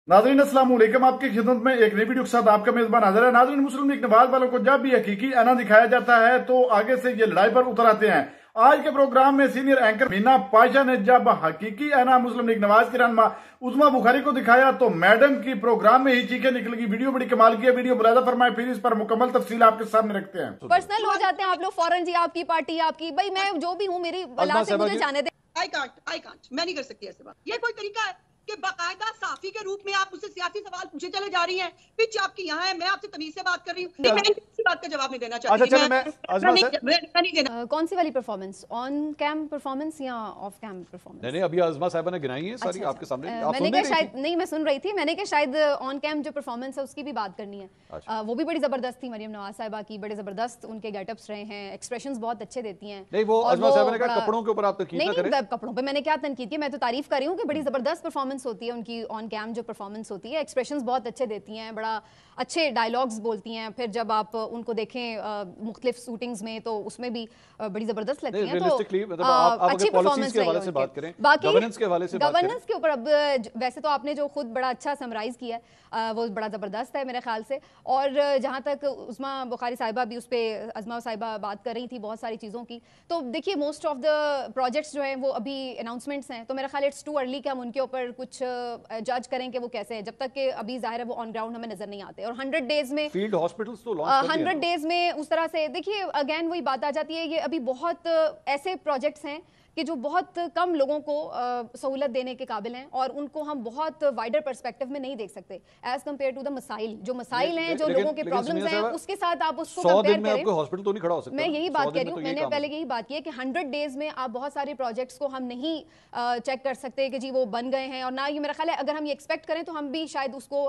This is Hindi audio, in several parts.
नाज़रीन अस्सलाम वालेकुम। आपकी खिदमत में एक नई वीडियो के साथ आपका मेजबान हाजिर है। नाज़रीन, मुस्लिम लीग नवाज वालों को जब भी हकीकी ऐना दिखाया जाता है तो आगे से ये लड़ाई पर उतर आते हैं। आज के प्रोग्राम में सीनियर एंकर मीना पाशा ने जब हकीकी ऐना मुस्लिम लीग नवाज की रहनुमा उस्मा बुखारी को दिखाया तो मैडम की प्रोग्राम में ही चीखें निकल गई। वीडियो बड़ी कमाल की है। वीडियो मुलाजा फरमाए, फिर इस पर मुकम्मल तफसील आपके सामने रखते हैं। पर्सनल हो जाते हैं आप लोग फौरन, जी आपकी पार्टी आपकी, भाई मैं जो भी हूँ मेरी बला से मुझे जाने दे। आई कांट मैं नहीं कर सकती ऐसे बात। ये कोई तरीका है कि बाकायदा साफी के रूप में आप मुझसे सियासी सवाल पूछे चले जा रही हैं? पिच आपकी यहाँ है, मैं आपसे तमीज से बात कर रही हूँ। मैं किसी बात का जवाब नहीं देना चाहती। अच्छा, मैं नहीं देना। कौन सी वाली परफॉर्मेंस, ऑन कैम परफॉर्मेंस या ऑफ कैम परफॉर्मेंस? नहीं, अभी आज़मा साहिबा ने गिनाई है सारी आपके सामने। मैंने क्या शायद नहीं, मैं सुन रही थी, मैंने क्या शायद ऑन कैम जो परफॉर्मेंस है उसकी भी बात करनी है। वो भी बड़ी जबरदस्त थी मरियम नवाज साहिबा की, बड़े जबरदस्त उनके गेटअप्स रहे हैं, एक्सप्रेशंस बहुत अच्छे देती हैं। नहीं, वो आज़मा साहिबा ने कहा कपड़ों के ऊपर आप तनकीद ना करें। नहीं, कपड़ों पे मैंने क्या तनकीद की, मैं तो तारीफ कर रही हूँ कि बड़ी जबरदस्त परफॉर्मेंस होती है उनकी। ऑन कैम जो परफॉर्मेंस होती है, एक्सप्रेशंस बहुत अच्छे देती हैं, बड़ा अच्छे डायलॉग्स बोलती हैं। फिर जब आप उनको देखें मुख्तलिफ शूटिंग्स में तो उसमें भी बड़ी जबरदस्त लगती हैं। तो अच्छी परफॉर्मेंस रही है। बाकी गवर्नेंस के ऊपर अब वैसे तो आपने जो खुद बड़ा अच्छा समराइज किया है वो बड़ा जबरदस्त है मेरे ख्याल से। और जहाँ तक उस्मा बुखारी साहिबा भी उस पर अज़मा साहिबा बात कर रही थी बहुत सारी चीज़ों की, तो देखिए मोस्ट ऑफ द प्रोजेक्ट्स जो हैं वो अभी अनाउंसमेंट्स हैं, तो मेरा ख्याल इट्स टू अर्ली कि हम उनके ऊपर कुछ जज करें कि वो कैसे है, जब तक कि अभी जाहिर है वो ऑन ग्राउंड हमें नजर नहीं आते। और 100 डेज में फील्ड हॉस्पिटल्स तो लॉन्च 100 डेज में उस तरह से देखिए अगेन वही बात आ जाती है। ये अभी बहुत ऐसे प्रोजेक्ट्स हैं कि जो बहुत कम लोगों को सहूलत देने के काबिल हैं और उनको हम बहुत वाइडर पर्सपेक्टिव में नहीं देख सकते एज कम्पेयर टू द मसाइल। जो मसाइल हैं, जो लोगों के प्रॉब्लम्स हैं, उसके साथ आप उसको कंपेयर करें। हॉस्पिटल तो नहीं खड़ा हो सकता। मैं यही बात कह रही हूँ, मैंने पहले यही बात की है कि 100 डेज में आप बहुत सारे प्रोजेक्ट्स को हम नहीं चेक कर सकते कि जी वो बन गए हैं, और ना ये मेरा ख्याल है अगर हम ये एक्सपेक्ट करें तो हम भी शायद उसको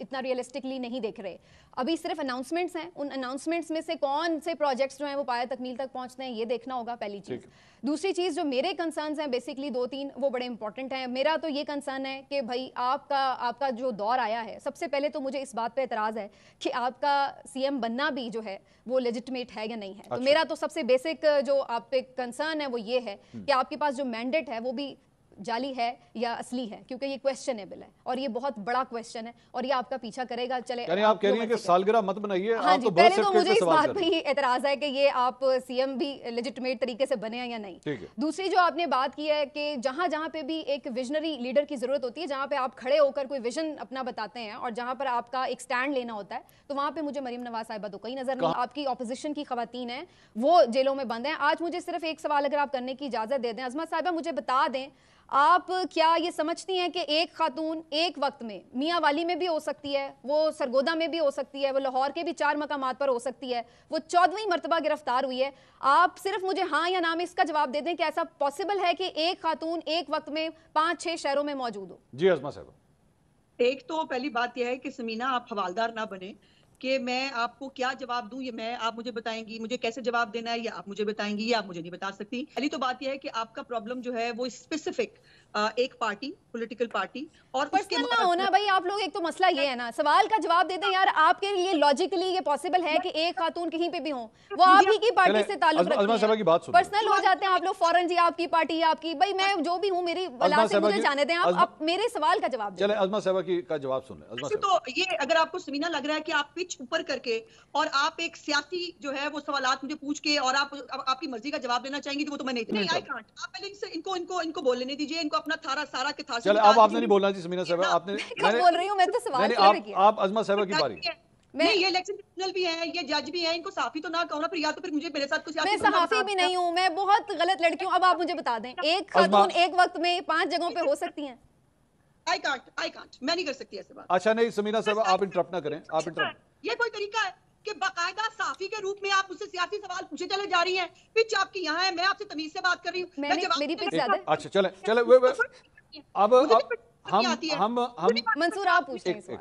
इतना रियलिस्टिकली नहीं देख रहे। अभी सिर्फ अनाउंसमेंट्स हैं, उन अनाउंसमेंट्स में से कौन से प्रोजेक्ट्स जो हैं वो पाया तकमील तक पहुंचते हैं, ये देखना होगा पहली चीज़। दूसरी चीज़ जो मेरे कंसर्न्स हैं बेसिकली 2-3 वो बड़े इंपॉर्टेंट हैं। मेरा तो ये कंसर्न है कि भाई आपका जो दौर आया है, सबसे पहले तो मुझे इस बात पे एतराज़ है कि आपका सीएम बनना भी जो है वो लेजिटिमेट है या नहीं है। तो मेरा तो सबसे बेसिक जो आप पे कंसर्न है वो ये है कि आपके पास जो मैंडेट है वो भी जाली है या असली है, क्योंकि ये क्वेश्चनेबल है और ये बहुत बड़ा क्वेश्चन है और ये आपका पीछा करेगा। चले यानी आप कह रही हैं कि सालगिरह मत बनाइए। हाँ जी, पहले तो मुझे इस बात पे ही एतराज है कि ये आप सीएम भी लेजिटिमेट तरीके से बने हैं या नहीं। दूसरी जो आपने बात की है कि जहां जहां पे भी एक विजनरी लीडर की जरूरत होती है, जहां पे आप खड़े होकर कोई विजन अपना बताते हैं और जहां पर आपका एक स्टैंड लेना होता है, तो वहां पे मुझे मरियम नवाज साहिबा तो कहीं नजर नहीं। आपकी ऑपोजिशन की खवातीन है वो जेलों में बंद हैं। आज मुझे सिर्फ एक सवाल अगर आप करने की इजाजत दे दें, अज़मा साहिबा मुझे बता दें, आप क्या ये समझती हैं कि एक खातून एक वक्त में मियाँ वाली में भी हो सकती है, वो सरगोदा में भी हो सकती है, वो लाहौर के भी 4 मकामात पर हो सकती है, वो 14वीं मरतबा गिरफ्तार हुई है? आप सिर्फ मुझे हाँ या ना में इसका जवाब दे दें कि ऐसा पॉसिबल है कि एक खातून एक वक्त में 5-6 शहरों में मौजूद हो? जी अज़मा साहब, एक तो पहली बात यह है कि समीना आप हवालदार ना बने कि मैं आपको क्या जवाब दूं, ये आप मुझे बताएंगी, मुझे कैसे जवाब देना है ये आप मुझे बताएंगी, ये आप मुझे नहीं बता सकती। पहली तो बात यह है कि आपका प्रॉब्लम जो है वो स्पेसिफिक एक पार्टी, पॉलिटिकल पार्टी और पर्सनल ना होना। भाई आप लोग, एक तो मसला ये है ना, सवाल का जवाब देते हैं यार। आपके लिए लॉजिकली ये पॉसिबल है कि एक खातून कहीं पे भी हो, वो आप ही की पार्टी से ताल्लुक रखती है, पर्सनल हो जाते हैं आप लोग फौरन, जी आपकी पार्टी आपकी, भाई मैं जो भी हूँ मेरी बला से मुझे जाने दें। आप मेरे सवाल का जवाब दें। चलें अज़मा साहिबा का जवाब सुन लें। तो ये अगर आपको समीना लग रहा है कि आप पिच ऊपर करके और आप एक सियासी जो है वो सवालात मुझे पूछ के और आप आपकी मर्जी का जवाब देना चाहेंगी तो वो तो मैं नहीं। I can't. आप पहले इनको बोल लेने दीजिए, इनको अपना सारा के चले, अब आपने नहीं बोलना जी समीना साहिबा, आपने बोल रही हूँ मैं तो सवाल आप अज़मा साहिबा की बारी। नहीं, ये इलेक्शन ट्रिब्यूनल भी है, ये जज भी है, इनको साफी तो ना कहो ना, फिर या तो फिर मुझे मेरे साथ कुछ। मैं सहाफी भी नहीं हूँ, मैं बहुत गलत लड़की हूँ। अब आप मुझे बता दें, एक खातून एक वक्त में 5 जगहों पे हो सकती हैं? आई कांट, मैं नहीं कर सकती ऐसे बात। अच्छा नहीं समीना साहिबा, आप इंटरप्ट ना करें, आप इंटरप्ट। ये कोई तरीका है कि बाकायदा साफी के रूप में आप मुझसे सियासी सवाल पूछे चले जा रही हैं? पिच आपकी यहाँ है, मैं आपसे तमीज से बात कर रही हूँ। मेरी पिच ज्यादा है। अच्छा चले अब हम मंसूर आप पूछते हैं।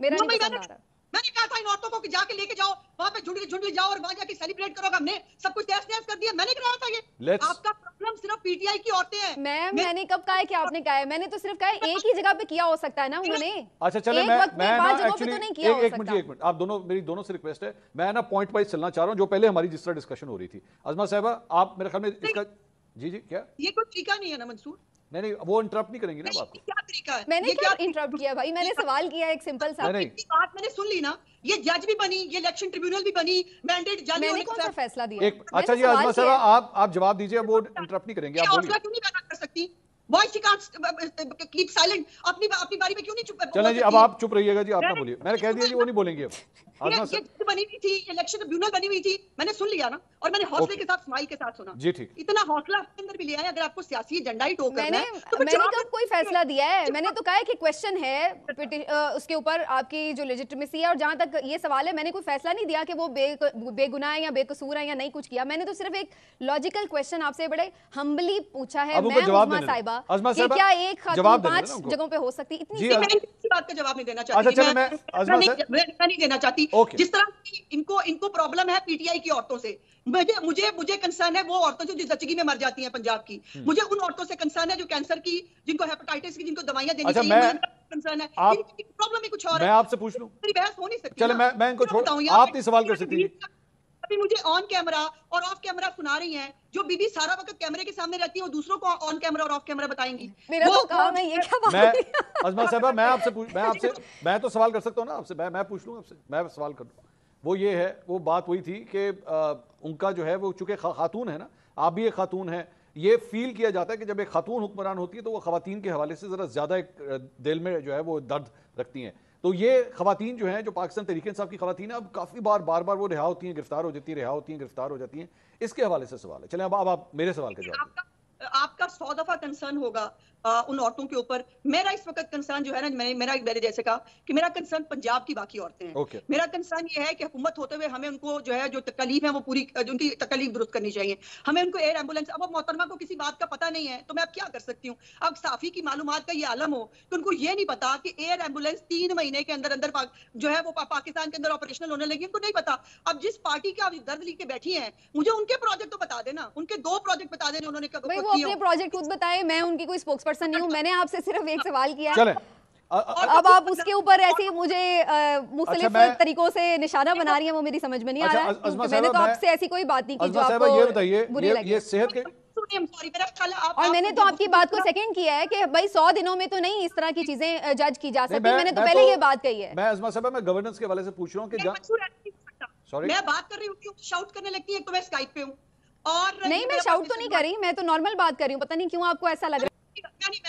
मेरा नहीं पसंद आ रहा। मैंने कहा था इन औरतों को कि जाके लेके जाओ वहां पे झुंड जाओ और वहां जाके सेलिब्रेट करो। हमने सब कुछ तहस-नहस कर दिया, मैंने कराया था ये। आपका प्रॉब्लम सिर्फ पीटीआई की औरतें हैं। मैंने कब कहा है कि आपने कहा है? मैंने तो सिर्फ कहा है एक ही जगह पे किया हो सकता है ना उन्होंने। अच्छा चले, मैं एक्चुअली एक मिनट आप दोनों, मेरी दोनों से रिक्वेस्ट है, मैं ना पॉइंट वाइज चलना चाह रहा हूं जो पहले हमारी जिस तरह डिस्कशन हो रही थी। अज़मा साहिबा आप मेरे ख्याल में इसका जी क्या ये कोई तरीका नहीं है ना मंसूर? नहीं, वो इंटरप्ट नहीं करेंगी ना आपको। क्या तरीका है? मैंने क्या इंटरप्ट किया भाई? मैंने सवाल किया एक सिंपल सा। बात मैंने सुन ली ना, ये जज भी बनी, ये इलेक्शन ट्रिब्यूनल भी बनी, मैंडेट जज। मैंने कौन सा फैसला दिया? अच्छा जी आजमा साहब, आप जवाब दीजिए, वो इंटरप्ट नहीं करेंगे, आप बोलिए। क्यों नहीं पैदा कर सकती? Why she can't keep silent? अपनी बारी में क्यों नहीं चुप? चलें जी, अब आप चुप रहिएगा जी, आप ना बोलिए। मैंने कह दिया जी, वो नहीं बोलेंगे अब। ये बनी हुई थी, इलेक्शन ट्रिब्यूनल बनी हुई थी, मैंने सुन लिया ना, और मैंने हौसले के साथ, स्माइल के साथ सुना जी। ठीक, इतना हौसला आपके अंदर भी लिया है। अगर आपको सियासी एजेंडा ही टो करना है तो मैंने कब कोई फैसला दिया है? मैंने तो कहा है कि क्वेश्चन है उसके ऊपर आपकी जो लेजिटिमेसी है, और जहां तक ये सवाल है, मैंने कोई फैसला नहीं दिया कि वो बेगुनाह है या बेकसूर है या नहीं कुछ किया। मैंने तो सिर्फ एक लॉजिकल क्वेश्चन आपसे बड़े हम्बली पूछा है। मैं उस्मा साहिबा, क्या एक खातून 5 जगहों पे हो सकती? इतनी बात का जवाब नहीं देना चाहती, मैं नहीं देना चाहती। जिस तरह इनको प्रॉब्लम है पीटीआई की औरतों से, मुझे कंसर्न है वो औरतों जो जचगी में मर जाती हैं पंजाब की। मुझे उन औरतों से कंसर्न है जो कैंसर की, जिनको हेपेटाइटिस की, जिनको दवाइयां देनी चाहिए, कंसर्न है। प्रॉब्लम ही कुछ और है। मैं आपसे पूछ लूं, मेरी बहस हो नहीं सकती। चले मैं इनको छोड़, आप नहीं सवाल कर सकती। अभी मुझे ऑन कैमरा और ऑफ कैमरा सुना रही हैं, जो बीबी सारा वक्त कैमरे के सामने रहती है, वो दूसरों को ऑन कैमरा और ऑफ कैमरा बताएंगी। मेरा तो काम है, ये क्या बात है? अजमा साहबा, मैं तो सवाल कर सकता हूँ ना आपसे, मैं पूछ लूँ आपसे, मैं सवाल कर लूँ। वो ये है, वो बात वही थी कि उनका जो है वो चूंकि खातून है ना, आप भी एक खातून है, ये फील किया जाता है कि जब एक खातून हुक्मरान होती है तो वो खवातीन के हवाले से जरा ज्यादा एक दिल में जो है वो दर्द रखती हैं। तो ये खवातीन जो हैं, जो पाकिस्तान तहरीक इंसाफ की खवातीन है, अब काफी बार वो रिहा होती हैं, गिरफ्तार हो जाती हैं, रिहा होती हैं, गिरफ्तार हो जाती हैं। इसके हवाले से सवाल है। चले अब आप मेरे सवाल का जवाब। आपका 100 दफा कंसर्न होगा उन औरतों के ऊपर। मेरा इस वक्त कंसर्न जो है ना, मेरे जैसे कहा कि मेरा कंसर्न पंजाब की बाकी औरतें हैं। मेरा कंसर्न ये है कि हुकूमत होते हुए हमें उनको जो है जो तकलीफ है वो पूरी, उनकी तकलीफ दुरुस्त करनी चाहिए। हमें उनको एयर एम्बुलेंस, अब मोहतरमा को किसी बात का पता नहीं है तो मैं अब क्या कर सकती हूँ? अब साफी की मालूमात का ये आलम हो कि उनको ये नहीं पता कि एयर एम्बुलेंस 3 महीने के अंदर अंदर जो है वो पाकिस्तान के अंदर ऑपरेशनल होने लगी, उनको नहीं पता। अब जिस पार्टी के आप दर्द लेके बैठी है, मुझे उनके प्रोजेक्ट तो बता देना, उनके 2 प्रोजेक्ट बता देना उन्होंने प्रोजेक्ट खुद बताए, मैं उनकी कोई स्पोक्स पर्सन नहीं हूँ। मैंने आपसे सिर्फ एक सवाल किया। चले अब आप उसके ऊपर ऐसे मुझे मुख्तलिफ तरीकों से निशाना बना रही है, वो मेरी समझ में नहीं आ रहा है। मैंने तो आपसे ऐसी कोई बात नहीं की जो आपको ये बताइए, ये सेहत के, और मैंने तो आपकी बात को सेकंड किया है कि भाई 100 दिनों में तो नहीं इस तरह की चीजें जज की जा सकती। मैंने तो पहले ये बात कही है। मैं अजमा साहब, मैं गवर्नेंस के हवाले से पूछ रहा हूँ कि सॉरी, मैं बात कर रही हूँ, शाउट करने लगती है, तो मैं स्काइप पे हूँ। और नहीं, मैं शाउट तो नहीं कर रही, मैं तो नॉर्मल बात कर रही हूँ। पता नहीं क्यों आपको ऐसा लग रहा है।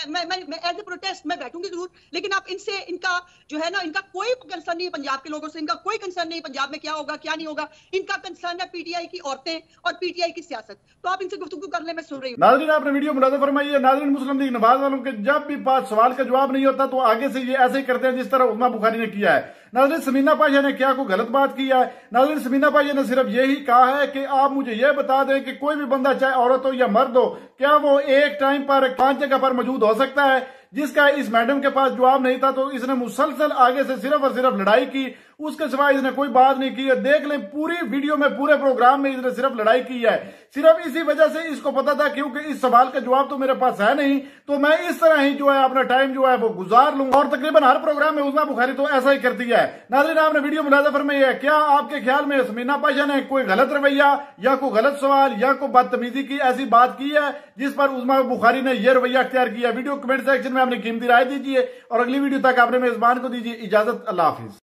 मैं एज ए प्रोटेस्ट मैं बैठूंगी जरूर, लेकिन आप इनसे, इनका जो है ना, इनका कोई कंसर्न नहीं है पंजाब के लोगों से, इनका कोई कंसर्न नहीं पंजाब में क्या होगा क्या नहीं होगा। इनका कंसर्न है पीटीआई की औरतें और पीटीआई की सियासत। तो आप इनसे गुफ्तगू कर ले, मैं सुन रही हूँ। नाज़रीन, आपने वीडियो मुलाज़ा फरमाई है। नाज़रीन, मुस्लिम लीग नवाज वालों के जब भी 5 सवाल का जवाब नहीं होता तो आगे से ये ऐसे ही करते हैं जिस तरह उस्मा बुखारी ने किया है। नाज़रीन, समीना पाशा ने क्या कोई गलत बात किया है? नाज़रीन, समीना पाशा ने सिर्फ यही कहा है कि आप मुझे यह बता दें कि कोई भी बंदा, चाहे औरत हो या मर्द हो, क्या वो एक टाइम पर 5 जगह पर मौजूद हो सकता है? जिसका इस मैडम के पास जवाब नहीं था, तो इसने मुसलसल आगे से सिर्फ और सिर्फ लड़ाई की, उसके सिवा इसने कोई बात नहीं की है। देख लें पूरी वीडियो में, पूरे प्रोग्राम में इसने सिर्फ लड़ाई की है। सिर्फ इसी वजह से इसको पता था क्योंकि इस सवाल का जवाब तो मेरे पास है नहीं, तो मैं इस तरह ही जो है अपना टाइम जो है वो गुजार लूंगा। और तकरीबन हर प्रोग्राम में उस्मा बुखारी तो ऐसा ही करती है। नाज़रीन, आपने वीडियो मुलाज़ा फरमाई है, क्या आपके ख्याल में समीना पाशा ने कोई गलत रवैया या कोई गलत सवाल या कोई बदतमीजी की ऐसी बात की है जिस पर उस्मा बुखारी ने यह रवैया अख्तियार किया? वीडियो कमेंट सेक्शन में अपनी कीमती राय दीजिए और अगली वीडियो तक आपने मेजबान को दीजिए इजाजत। अल्लाह हाफिज।